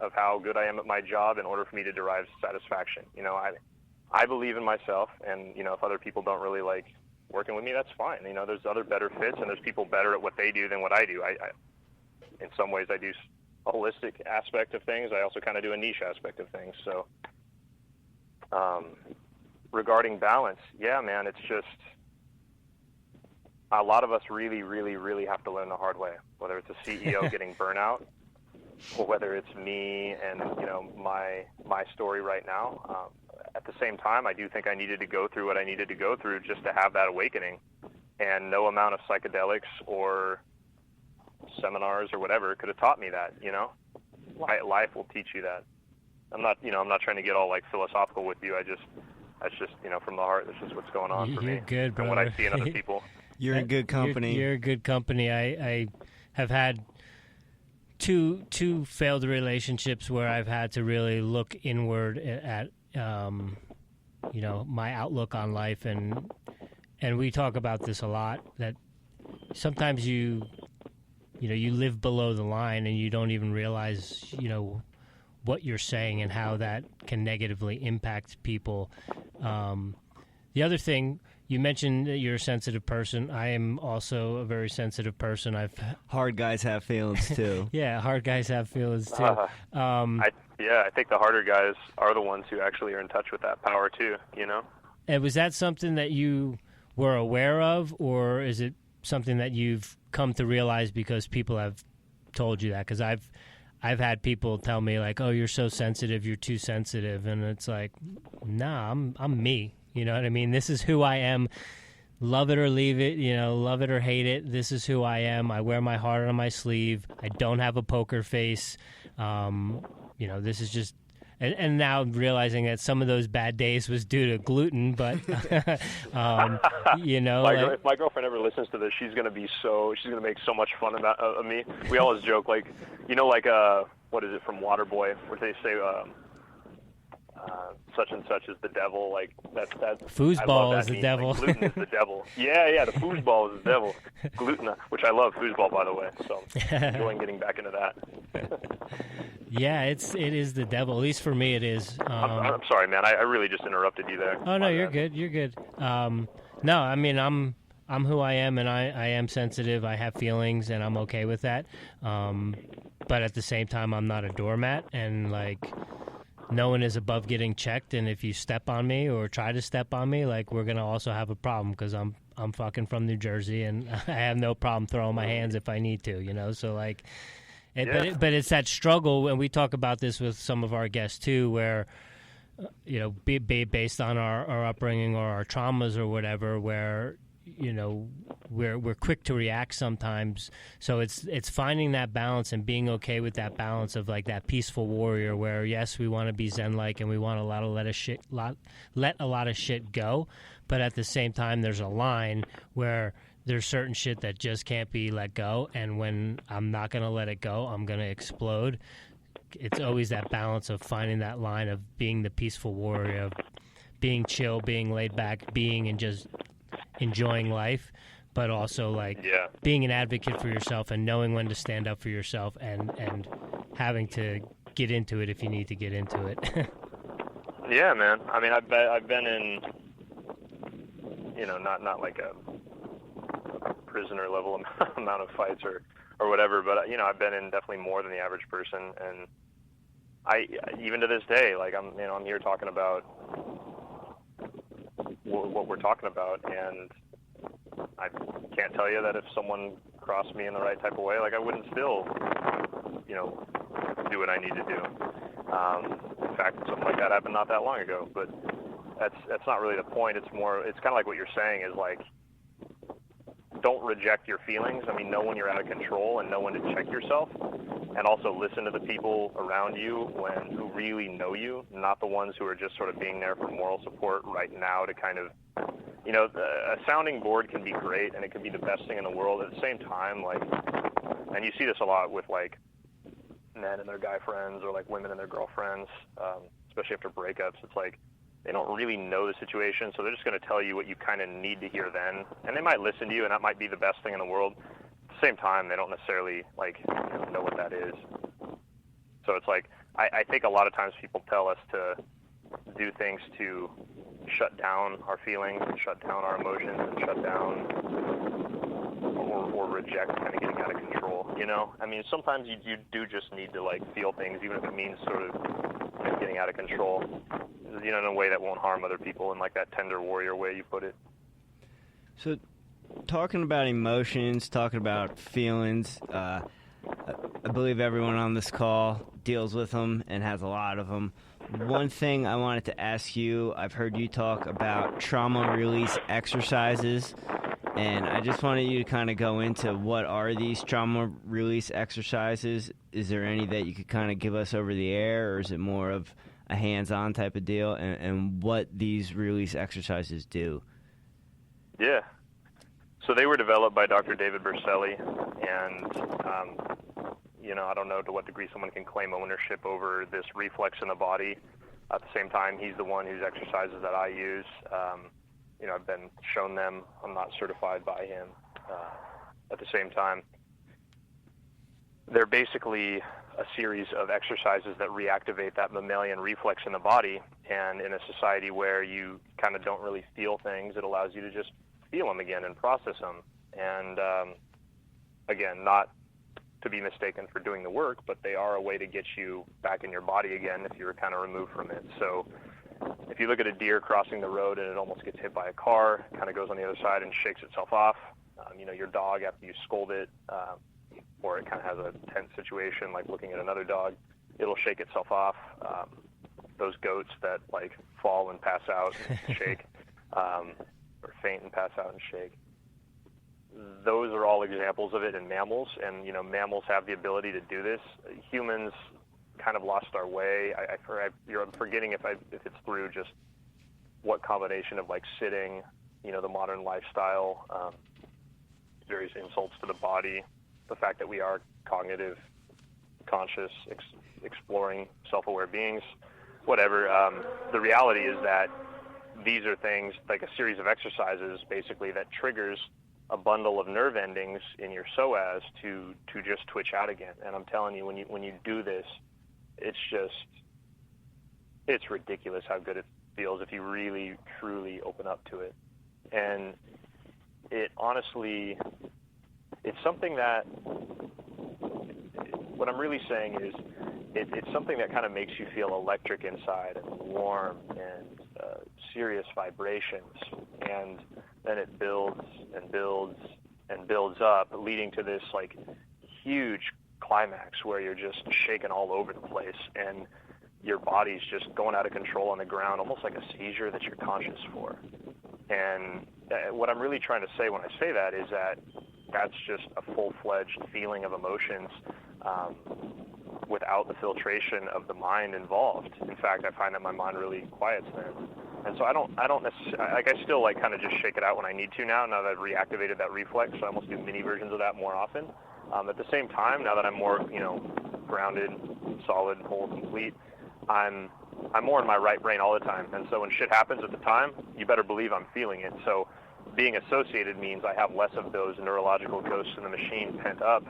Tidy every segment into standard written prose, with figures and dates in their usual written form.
of how good I am at my job in order for me to derive satisfaction. You know, I believe in myself, and, you know, if other people don't really like working with me, that's fine. You know, there's other better fits, and there's people better at what they do than what I do. I in some ways, I do a holistic aspect of things. I also kind of do a niche aspect of things. So, regarding balance, yeah, man, it's just a lot of us really, really, really have to learn the hard way, whether it's a CEO getting burnout, or whether it's me and, you know, my story right now. At the same time, I do think I needed to go through what I needed to go through just to have that awakening, and no amount of psychedelics or seminars or whatever could have taught me that. You know, life will teach you that. I'm not trying to get all like philosophical with you. That's just, you know, from the heart. This is what's going on for me. You're good, brother. And what I see in other people. You're in good company. You're good company. I have had two failed relationships where I've had to really look inward at you know, my outlook on life, and we talk about this a lot, that sometimes you live below the line and you don't even realize, you know, what you're saying and how that can negatively impact people. The other thing, you mentioned that you're a sensitive person. I am also a very sensitive person. Hard guys have feelings too. Yeah, hard guys have feelings too. I think the harder guys are the ones who actually are in touch with that power too, you know? And was that something that you were aware of, or is it something that you've come to realize because people have told you that? Because I've had people tell me, like, oh, you're so sensitive, you're too sensitive. And it's like, nah, I'm me. You know what I mean? This is who I am. Love it or leave it, you know, love it or hate it. This is who I am. I wear my heart on my sleeve. I don't have a poker face. You know, this is just, and now realizing that some of those bad days was due to gluten, but, you know. If my girlfriend ever listens to this, she's going to make so much fun of me. We always joke, like, you know, like, what is it from Waterboy, where they say, such and such is the devil, like that. Foosball is the devil. Like, gluten is the devil. Yeah, the foosball is the devil. Gluten, which I love foosball, by the way. So enjoying getting back into that. Yeah, it is the devil. At least for me, it is. I'm sorry, man. I really just interrupted you there. Oh no, you're good. You're good. No, I mean I'm who I am, and I am sensitive. I have feelings, and I'm okay with that. But at the same time, I'm not a doormat, and like, no one is above getting checked, and if you step on me or try to step on me, like, we're gonna also have a problem, because I'm fucking from New Jersey, and I have no problem throwing my hands if I need to, you know. So like, but it's that struggle, and we talk about this with some of our guests too, where you know, based on our upbringing or our traumas or whatever, where, you know, we're quick to react sometimes. So it's finding that balance and being okay with that balance of like that peaceful warrior, where yes, we want to be Zen-like and we want to let a lot of shit go, but at the same time there's a line where there's certain shit that just can't be let go, and when I'm not going to let it go, I'm going to explode. It's always that balance of finding that line of being the peaceful warrior, of being chill, being laid back, being and just enjoying life, but also like being an advocate for yourself and knowing when to stand up for yourself, and having to get into it if you need to get into it. Yeah, man. I mean, I've been in, you know, not like a prisoner level amount of fights or whatever, but you know, I've been in definitely more than the average person, and I even to this day, like, I'm here talking about what we're talking about, and I can't tell you that if someone crossed me in the right type of way, like, I wouldn't still, you know, do what I need to do. In fact, something like that happened not that long ago, but that's not really the point. It's kind of like what you're saying is, like, don't reject your feelings. I mean, know when you're out of control and know when to check yourself, and also listen to the people around you who really know you, not the ones who are just sort of being there for moral support right now to kind of, you know, a sounding board can be great and it can be the best thing in the world. At the same time, like, and you see this a lot with like men and their guy friends, or like women and their girlfriends, especially after breakups. It's like, they don't really know the situation, so they're just going to tell you what you kind of need to hear then. And they might listen to you, and that might be the best thing in the world. At the same time, they don't necessarily, like, know what that is. So it's like, I think a lot of times people tell us to do things to shut down our feelings, and shut down our emotions, and shut down or reject kind of getting out of control, you know? I mean, sometimes you do just need to, like, feel things, even if it means sort of getting out of control, you know, in a way that won't harm other people, in, like, that tender warrior way you put it. So, talking about emotions, talking about feelings, I believe everyone on this call deals with them and has a lot of them. One thing I wanted to ask you, I've heard you talk about trauma release exercises, and I just wanted you to kind of go into what are these trauma release exercises. Is there any that you could kind of give us over the air, or is it more of a hands-on type of deal, and what these release exercises do? Yeah. So they were developed by Dr. David Berceli, and you know, I don't know to what degree someone can claim ownership over this reflex in the body. At the same time, he's the one whose exercises that I use. You know, I've been shown them. I'm not certified by him. At the same time, they're basically a series of exercises that reactivate that mammalian reflex in the body. And in a society where you kind of don't really feel things, it allows you to just feel them again and process them. And again, not to be mistaken for doing the work, but they are a way to get you back in your body again if you were kind of removed from it. So if you look at a deer crossing the road and it almost gets hit by a car, it kind of goes on the other side and shakes itself off. You know, your dog, after you scold it, or it kind of has a tense situation like looking at another dog, it'll shake itself off. Those goats that, like, fall and pass out and shake, or faint and pass out and shake. Those are all examples of it in mammals, and, you know, mammals have the ability to do this. Humans kind of lost our way. I'm forgetting if it's through just what combination of, like, sitting, you know, the modern lifestyle, various insults to the body, the fact that we are cognitive, conscious, exploring, self-aware beings, whatever. The reality is that these are things like a series of exercises, basically, that triggers a bundle of nerve endings in your psoas to just twitch out again. And I'm telling you, when you do this, it's ridiculous how good it feels if you really, truly open up to it. And it honestly, it's something that, what I'm really saying is, it's something that kind of makes you feel electric inside and warm and serious vibrations, and then it builds and builds and builds up, leading to this, like, huge climax where you're just shaking all over the place and your body's just going out of control on the ground, almost like a seizure that you're conscious for. And what I'm really trying to say when I say that is that that's just a full-fledged feeling of emotions, without the filtration of the mind involved. In fact, I find that my mind really quiets then. And so I don't necessarily, like, I still, like, kind of just shake it out when I need to now that I've reactivated that reflex. So I almost do mini versions of that more often. At the same time, now that I'm more, you know, grounded, solid, whole, complete, I'm more in my right brain all the time. And so when shit happens at the time, you better believe I'm feeling it. So being associated means I have less of those neurological ghosts in the machine pent up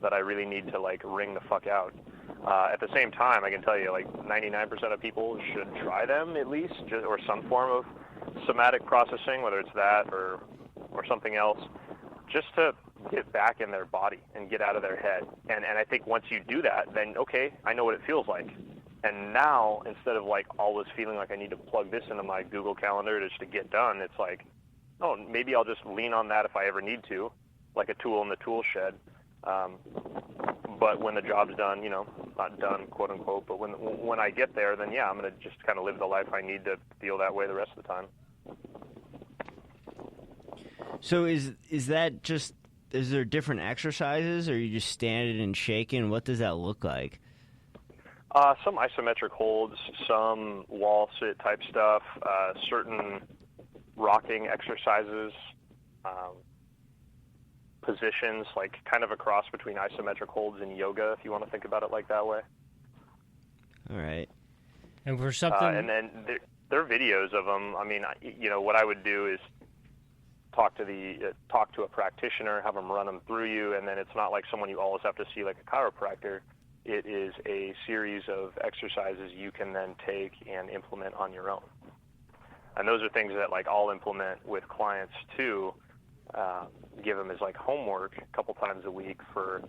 that I really need to, like, wring the fuck out. At the same time, I can tell you, like, 99% of people should try them at least, or some form of somatic processing, whether it's that or something else, just to get back in their body and get out of their head. And I think once you do that, then, okay, I know what it feels like. And now, instead of, like, always feeling like I need to plug this into my Google Calendar just to get done, it's like, oh, maybe I'll just lean on that if I ever need to, like a tool in the tool shed. But when the job's done, you know, not done, quote unquote, but when I get there, then yeah, I'm going to just kind of live the life I need to feel that way the rest of the time. So is that just, is there different exercises, or are you just standing and shaking? What does that look like? Some isometric holds, some wall sit type stuff, certain rocking exercises, positions, like kind of a cross between isometric holds and yoga, if you want to think about it like that way. All right. And for something... and then there are videos of them. I mean, you know, what I would do is talk to a practitioner, have them run them through you, and then it's not like someone you always have to see, like a chiropractor. It is a series of exercises you can then take and implement on your own. And those are things that like I'll implement with clients too, give them as like homework a couple times a week for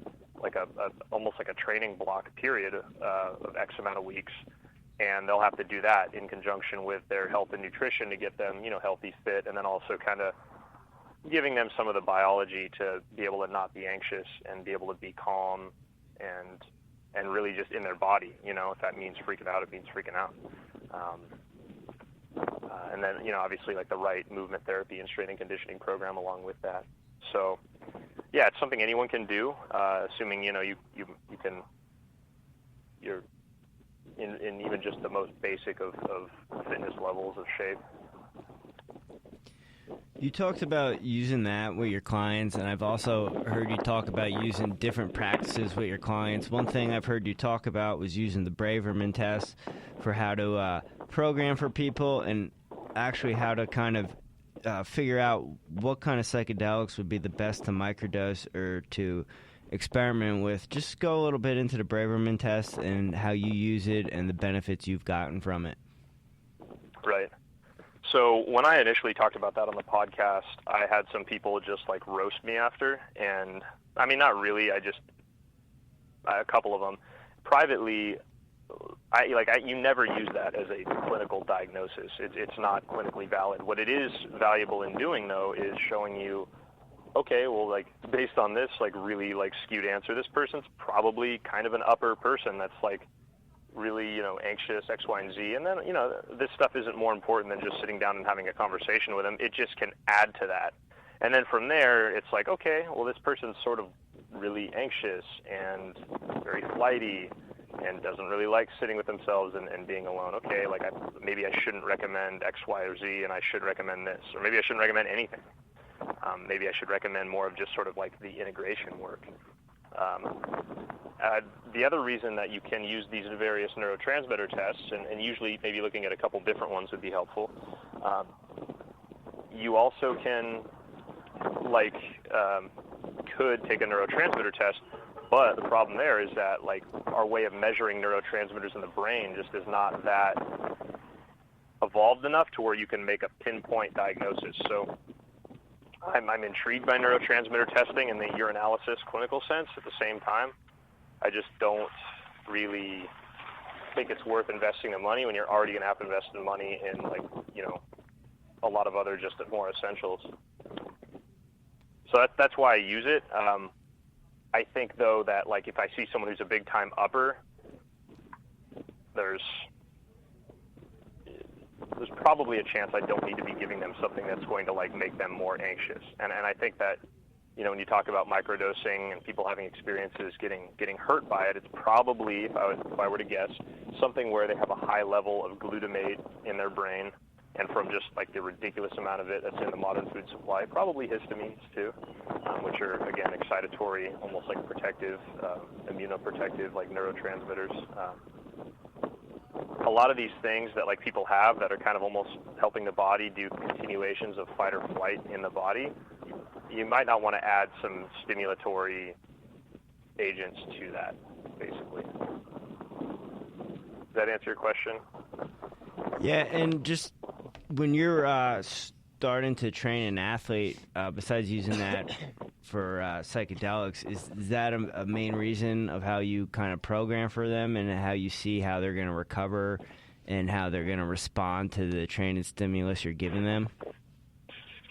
like a almost like a training block period of X amount of weeks. And they'll have to do that in conjunction with their health and nutrition to get them, healthy, fit, and then also kind of giving them some of the biology to be able to not be anxious and be able to be calm and really just in their body. If that means freaking out, it means freaking out. And then, obviously like the right movement therapy and strength and conditioning program along with that. So, yeah, it's something anyone can do, assuming, you can, you're in even just the most basic of fitness levels of shape. You talked about using that with your clients, and I've also heard you talk about using different practices with your clients. One thing I've heard you talk about was using the Braverman test for how to program for people and actually how to kind of figure out what kind of psychedelics would be the best to microdose or to experiment with. Just go a little bit into the Braverman test and how you use it and the benefits you've gotten from it. Right. So when I initially talked about that on the podcast, I had some people just like roast me after, and I mean, not really. A couple of them privately. You never use that as a clinical diagnosis. It's not clinically valid. What it is valuable in doing though is showing you, okay, well, like based on this, like really like skewed answer, this person's probably kind of an upper person that's like really, anxious, X, Y, and Z. And then, this stuff isn't more important than just sitting down and having a conversation with them. It just can add to that. And then from there, it's like, okay, well, this person's sort of really anxious and very flighty and doesn't really like sitting with themselves and being alone. Okay, like maybe I shouldn't recommend X, Y, or Z, and I should recommend this. Or maybe I shouldn't recommend anything. Maybe I should recommend more of just sort of like the integration work. The other reason that you can use these various neurotransmitter tests, and usually maybe looking at a couple different ones would be helpful, you also can, could take a neurotransmitter test, but the problem there is that, our way of measuring neurotransmitters in the brain just is not that evolved enough to where you can make a pinpoint diagnosis. So I'm intrigued by neurotransmitter testing in the urinalysis clinical sense. At the same time, I just don't really think it's worth investing the money when you're already going to have to invest the money in, a lot of other just more essentials. So that's why I use it. I think, though, that, if I see someone who's a big-time upper, there's probably a chance I don't need to be giving them something that's going to make them more anxious. And I think that, when you talk about microdosing and people having experiences getting hurt by it, it's probably, if I were to guess, something where they have a high level of glutamate in their brain, and from just the ridiculous amount of it that's in the modern food supply, probably histamines too, which are again excitatory, almost like protective, immunoprotective, neurotransmitters. A lot of these things that people have that are kind of almost helping the body do continuations of fight or flight in the body, you might not want to add some stimulatory agents to that, basically. Does that answer your question? Yeah, and just when you're starting to train an athlete, besides using that for psychedelics, is that a main reason of how you kind of program for them and how you see how they're going to recover and how they're going to respond to the training stimulus you're giving them?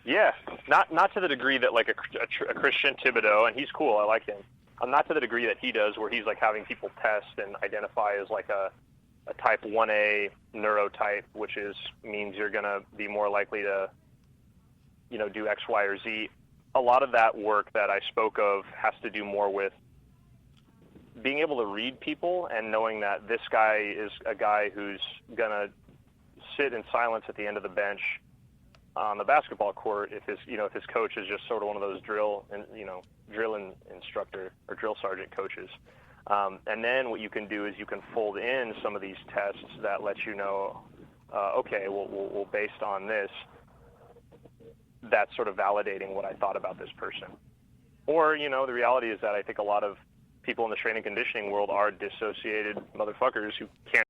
Yeah, not to the degree that a Christian Thibodeau, and he's cool, I like him. Not to the degree that he does, where he's having people test and identify as a type 1A neurotype, which means you're going to be more likely to, do X, Y, or Z. A lot of that work that I spoke of has to do more with being able to read people and knowing that this guy is a guy who's going to sit in silence at the end of the bench on the basketball court if his coach is just sort of one of those drill instructor or drill sergeant coaches. And then what you can do is you can fold in some of these tests that let you know, okay, well, based on this, that's sort of validating what I thought about this person. Or, the reality is that I think a lot of people in the strength and conditioning world are dissociated motherfuckers who can't